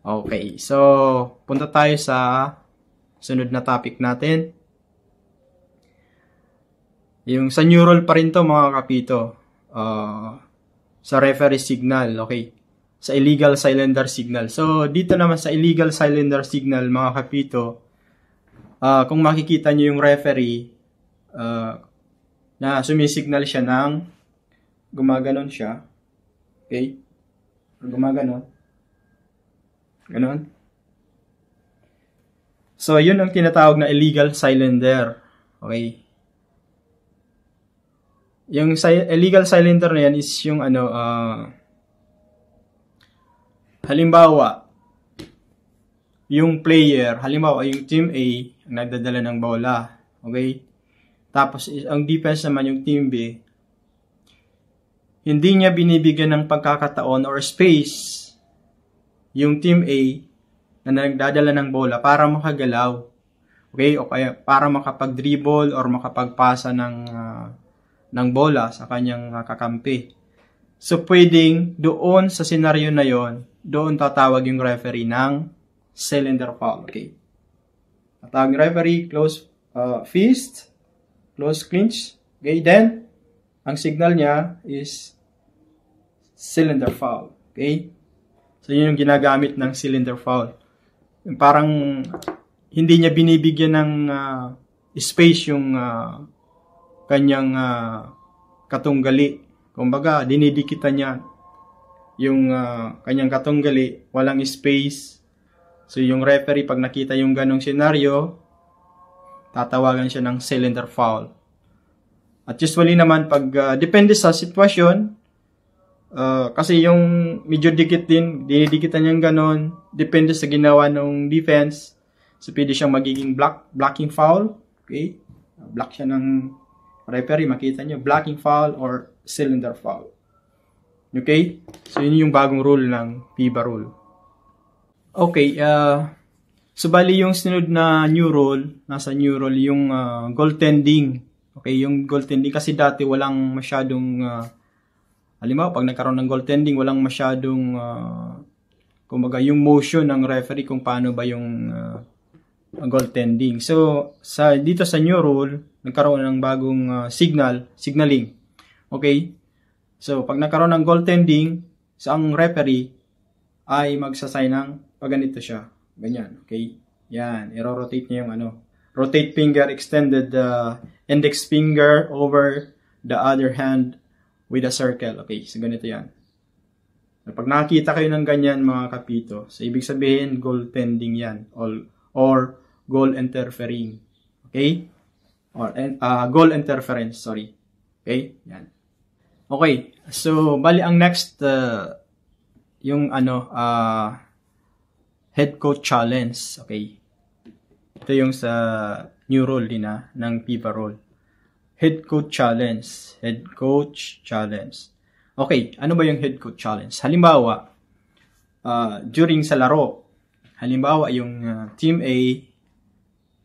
Okay, so punta tayo sa sunod na topic natin. Yung sa new rule pa rin to mga kapito. Sa referee signal, okay. Sa illegal cylinder signal. So dito naman sa illegal cylinder signal mga kapito, kung makikita nyo yung referee, na sumisignal siya ng gumaganon siya. Okay? Gumaganon. Ganon. So, yun ang tinatawag na illegal cylinder. Okay? Yung illegal cylinder na yan is yung halimbawa, yung player, halimbawa yung team A ang nagdadala ng bola. Okay? Tapos, ang defense naman yung team B, hindi niya binibigyan ng pagkakataon or space yung team A na nagdadala ng bola para makagalaw. Okay? O kaya para makapag-dribble or makapagpasa ng bola sa kanyang kakampi. So, pwedeng doon sa senaryo na yon, doon tatawag yung referee ng cylinder foul. Okay? Tatawag yung referee, close fist, close clinch. Okay? Then, ang signal niya is cylinder foul. Okay? So, yun yung ginagamit ng cylinder foul. Parang hindi niya binibigyan ng space yung kanyang katunggali. Kumbaga, dinidikitan niya yung kanyang katunggali, walang space. So, yung referee, pag nakita yung ganong senaryo, tatawagan siya ng cylinder foul. At usually naman, pag depende sa sitwasyon, kasi yung medyo dikit din, dinidikitan niyang ganon, depende sa ginawa ng defense. So, pwede siyang magiging blocking foul. Okay? Block siya ng referee, makita niyo, blocking foul or cylinder foul. Okay? So, yun yung bagong rule ng FIBA rule. Okay, so bali yung sinunod na new rule, nasa new rule, yung goaltending. Okay, yung goaltending kasi dati walang masyadong halimbawa, pag nagkaroon ng goaltending, walang masyadong, kumbaga, yung motion ng referee kung paano ba yung goaltending. So, dito sa new rule, nagkaroon ng bagong signaling. Okay? So, pag nagkaroon ng goaltending, ang referee ay magsasay ng ganito siya. Ganyan. Okay? Yan. I-rotate niya yung rotate finger, extended index finger over the other hand with a circle. Okay, so ganito yan. So, pag nakakita kayo ng ganyan mga kapito, so ibig sabihin goaltending yan or goal interfering. Okay? Or goal interference, sorry. Okay? Yan. Okay, so bali ang next yung head coach challenge. Okay. Ito yung sa new rule din ng FIBA rule. Head coach challenge. Head coach challenge. Okay, ano ba yung head coach challenge? Halimbawa, during sa laro, halimbawa yung team A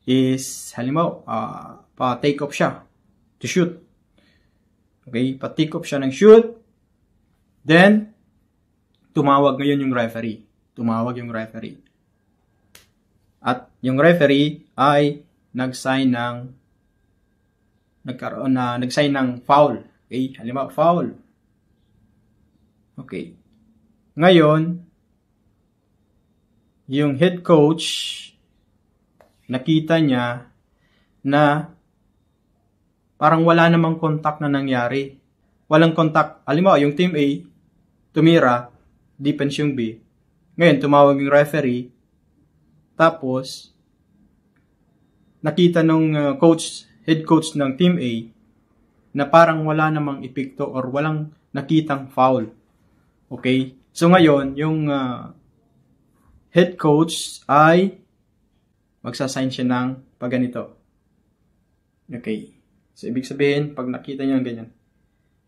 is, halimbawa, pa-take off siya to shoot. Okay, pa-take off siya ng shoot. Then, tumawag ngayon yung referee. Tumawag yung referee. At yung referee ay nag-sign ng foul. Okay? Halimbawa, foul. Okay. Ngayon, yung head coach, nakita niya na parang wala namang contact na nangyari. Walang contact. Halimbawa, yung team A, tumira, defense yung B. Ngayon, tumawag yung referee. Tapos, nakita nung head coach ng Team A na parang wala namang epekto or walang nakitang foul. Okay? So ngayon, yung head coach ay magsasign siya ng pagganito. Okay? So ibig sabihin, pag nakita niyo ng ganyan,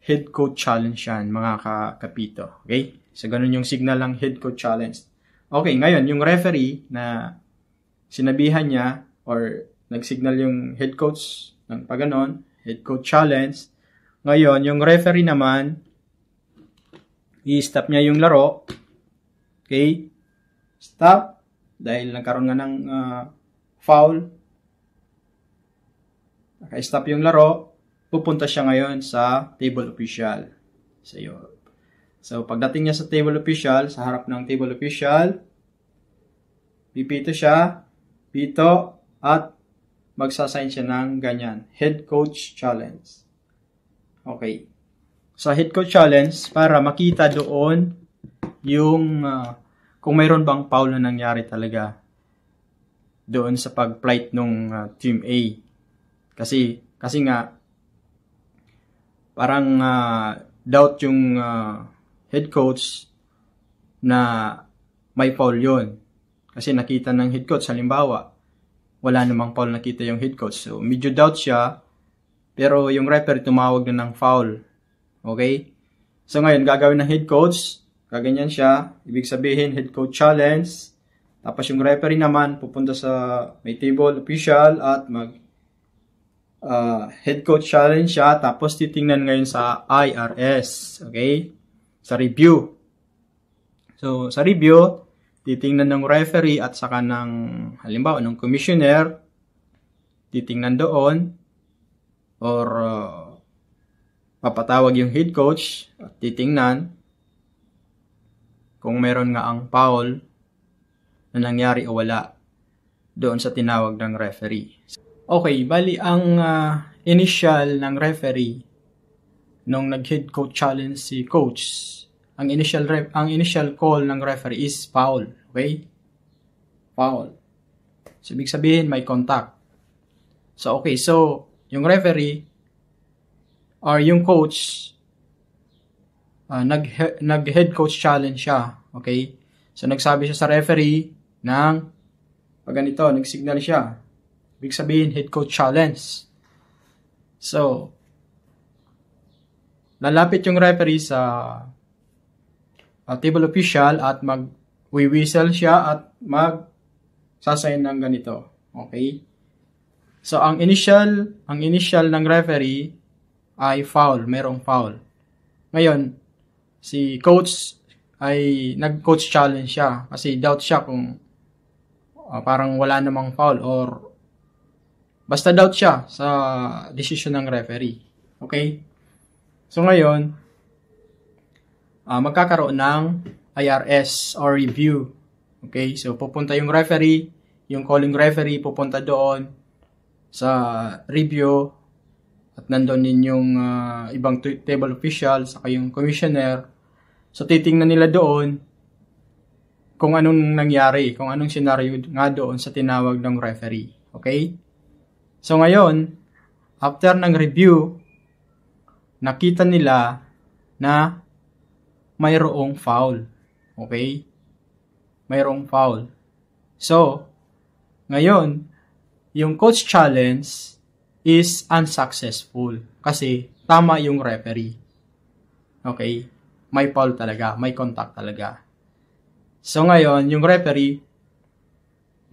head coach challenge yan, mga kapito. Okay? So ganun yung signal ng head coach challenge. Okay, ngayon, yung referee na sinabihan niya or nag-signal yung head coach ng pagganon, head coach challenge. Ngayon, yung referee naman, i-stop niya yung laro. Okay? Stop. Dahil nagkaroon nga ng foul. Naka-stop yung laro. Pupunta siya ngayon sa table official. So, pagdating niya sa table official, sa harap ng table official, pipito siya, pito, at magsasign siya ng ganyan. Head Coach Challenge. Okay. Sa Head Coach Challenge, para makita doon yung kung mayroon bang foul na nangyari talaga doon sa pag-plight ng Team A. Kasi nga, parang doubt yung head coach na may foul yun. Kasi nakita ng head coach, halimbawa, wala namang foul nakita yung head coach. So, medyo doubt siya, pero yung referee tumawag na ng foul. Okay? So, ngayon, gagawin ng head coach, kaganyan siya, ibig sabihin, head coach challenge. Tapos yung referee naman, pupunta sa may table official at head coach challenge siya, tapos titingnan ngayon sa IRS. Okay? Sa review. So, sa review, titingnan ng referee at saka ng, halimbawa, ng commissioner, titingnan doon, or papatawag yung head coach at titingnan kung meron nga ang foul na nangyari o wala doon sa tinawag ng referee. Okay, bali ang initial ng referee nung nag-head coach challenge si coach, ang initial call ng referee is foul. Okay? Foul. So, ibig sabihin may contact. So, okay. So, yung referee or yung coach nag-head coach challenge siya. Okay? So, nagsabi siya sa referee ng pag ganito, nag-signal siya. Ibig sabihin, head coach challenge. So, lalapit yung referee sa table official at mag-whistle siya at mag-sasign ng ganito. Okay? So, ang initial ng referee ay foul. Merong foul. Ngayon, si coach ay nag-coach challenge siya kasi doubt siya kung parang wala namang foul or basta doubt siya sa decision ng referee. Okay? So, ngayon, magkakaroon ng IRS or review. Okay? So, pupunta yung referee, yung calling referee, pupunta doon sa review at nandun din yung ibang table official saka yung commissioner. So, titingnan nila doon kung anong nangyari, kung anong scenario nga doon sa tinawag ng referee. Okay? So, ngayon, after ng review, nakita nila na mayroong foul. Okay? Mayroong foul. So, ngayon, yung coach challenge is unsuccessful kasi tama yung referee. Okay? May foul talaga, may contact talaga. So, ngayon, yung referee,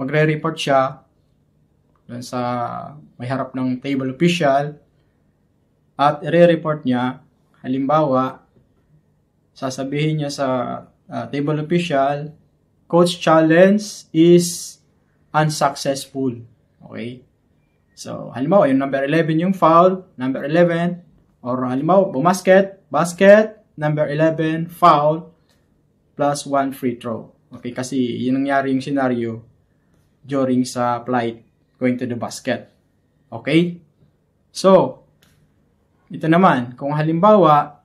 magre-report siya dun sa may harap ng table official at i-report niya, halimbawa, sasabihin niya sa table official, coach challenge is unsuccessful. Okay? So, halimbawa, yung number 11 yung foul, number 11, or halimbawa, basket, number 11, foul, plus 1 free throw. Okay, kasi yun nangyari yung scenario during sa flight going to the basket. Okay? So, ito naman, kung halimbawa,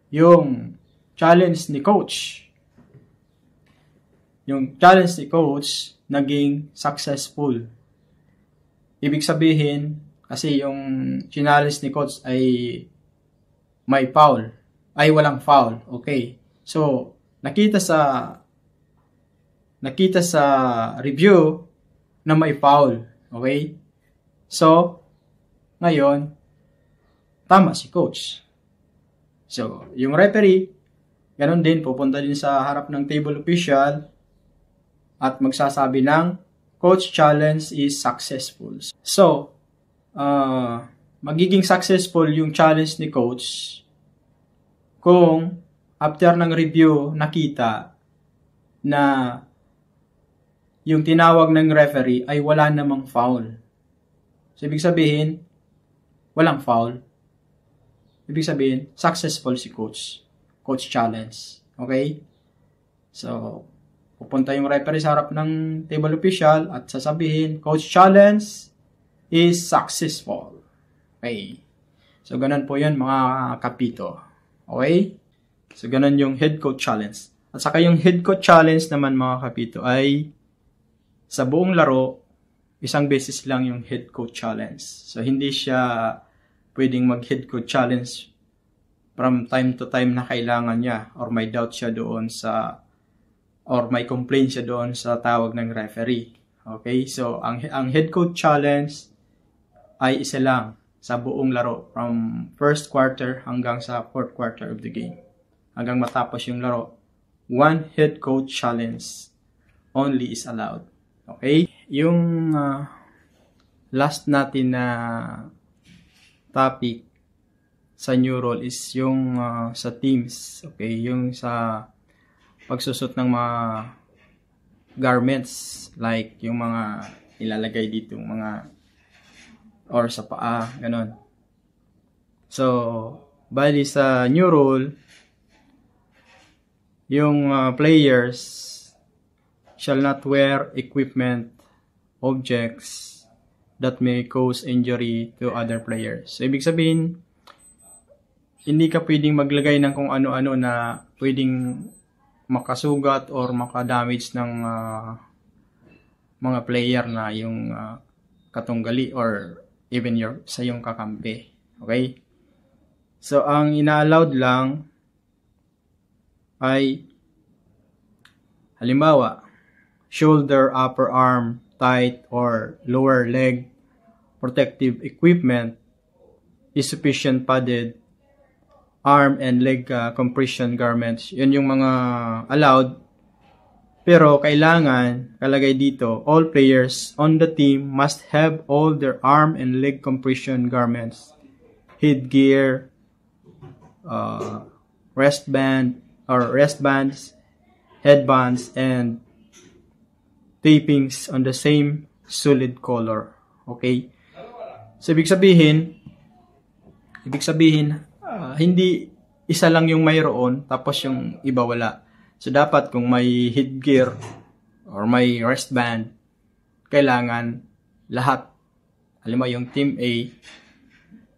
yung challenge ni coach naging successful. Ibig sabihin, kasi yung challenge ni coach ay may foul, ay walang foul. Okay? So, nakita sa review na may foul. Okay? So, ngayon, tama si coach. So, yung referee, ganun din, pupunta din sa harap ng table official at magsasabi ng coach challenge is successful. So, magiging successful yung challenge ni coach kung after ng review nakita na yung tinawag ng referee ay wala namang foul. So, ibig sabihin, walang foul. Ibig sabihin, successful si coach. Coach challenge. Okay? So, pupunta yung referee sa harap ng table official at sasabihin, coach challenge is successful. Okay? So, ganun po yun mga kapito. Okay? So, ganun yung head coach challenge. At saka yung head coach challenge naman mga kapito ay sa buong laro, isang beses lang yung head coach challenge. So, hindi siya pwedeng mag-head coach challenge from time to time na kailangan niya or may doubt siya doon sa or may complaint siya doon sa tawag ng referee. Okay? So, ang head coach challenge ay isa lang sa buong laro from first quarter hanggang sa fourth quarter of the game. Hanggang matapos yung laro, one head coach challenge only is allowed. Okay? Yung last natin na topic sa new rule is yung sa teams. Okay? Yung sa pagsusot ng mga garments like yung mga ilalagay dito, mga or sa paa, ganon. So, bali sa new rule, yung players shall not wear equipment, objects that may cause injury to other players. So, ibig sabihin, hindi ka pwedeng maglagay ng kung ano-ano na pwedeng makasugat or makadamage ng mga player na yung katunggali or even sa yung kakampi. Okay? So, ang ina-allowed lang ay halimbawa, shoulder, upper arm, tight, or lower leg protective equipment is sufficient padded arm and leg compression garments. Yun yung mga allowed. Pero kailangan, kalagay dito, all players on the team must have all their arm and leg compression garments, headgear, wristbands, headbands, and tapings on the same solid color. Okay? So, ibig sabihin, hindi isa lang yung mayroon, tapos yung iba wala. So, dapat kung may headgear or may wristband, kailangan lahat. Halimbawa, yung Team A,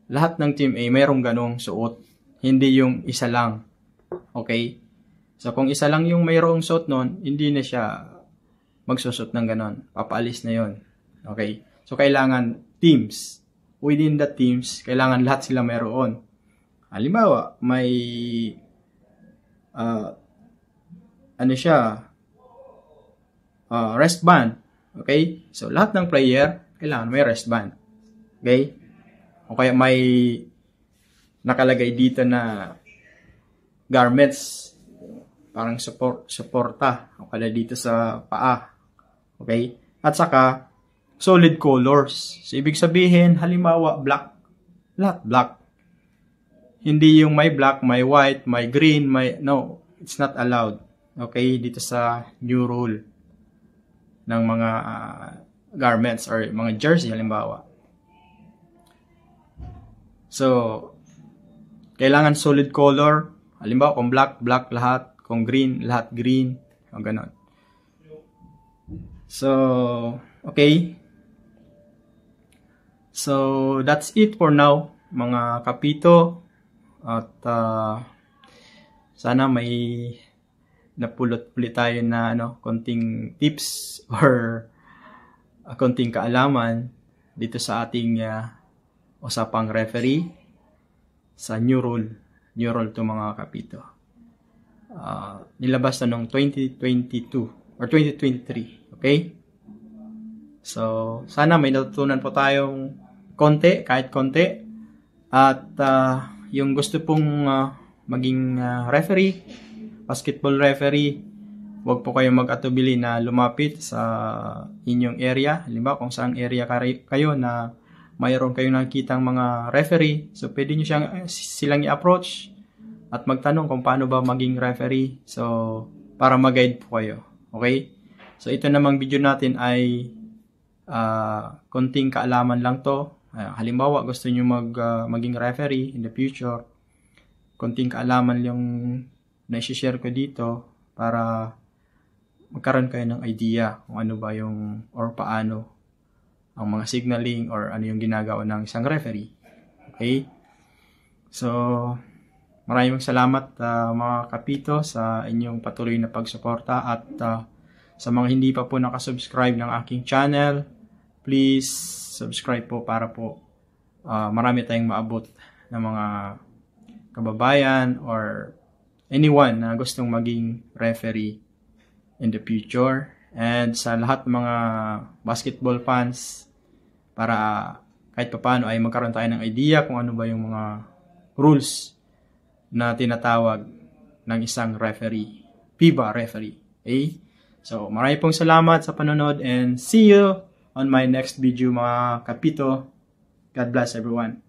lahat ng Team A mayroong ganong suot. Hindi yung isa lang. Okay? So, kung isa lang yung mayroong suot nun, hindi na siya magsusot ng ganon. Papaalis na yon. Okay? So, kailangan teams. Within the teams, kailangan lahat sila mayroon. Halimbawa, may wristband. Okay? So, lahat ng player, kailangan may wristband. Okay? O kaya may nakalagay dito na garments, parang suporta, o kaya dito sa paa. Okay? At saka, solid colors. So, ibig sabihin, halimbawa, black. Lahat black. Hindi yung may black, may white, may green, no, it's not allowed. Okay, dito sa new rule ng mga garments or mga jersey halimbawa. So, kailangan solid color. Halimbawa, kung black, black lahat. Kung green, lahat green. O ganon. So, okay. So, that's it for now, mga kapito. At sana may napulot tayo na konting tips or konting kaalaman dito sa ating usapang referee sa new rule to mga kapito. Nilabas na noong 2022 or 2023. Okay? So, sana may natutunan po tayong konti, kahit konti. At yung gusto pong maging referee, basketball referee, huwag po kayong mag-atubili na lumapit sa inyong area. Halimbawa, kung saang area kayo na mayroon kayong nakikitang mga referee, so pwede nyo silang i-approach at magtanong kung paano ba maging referee. So, para mag-guide po kayo. Okay? So ito namang video natin ay konting kaalaman lang to. Halimbawa gusto nyo maging referee in the future, konting kaalaman yung na-share ko dito para magkaroon kayo ng idea kung ano ba yung or paano ang mga signaling or ano yung ginagawa ng isang referee. Okay? So, maraming salamat mga kapito sa inyong patuloy na pagsuporta at sa mga hindi pa po nakasubscribe ng aking channel, please subscribe po para po marami tayong maabot ng mga kababayan or anyone na gustong maging referee in the future. And sa lahat ng mga basketball fans, para kahit paano ay magkaroon tayo ng idea kung ano ba yung mga rules na tinatawag ng isang referee, FIBA referee. Okay? So, marami pong salamat sa panonood and see you on my next video mga kapito. God bless everyone.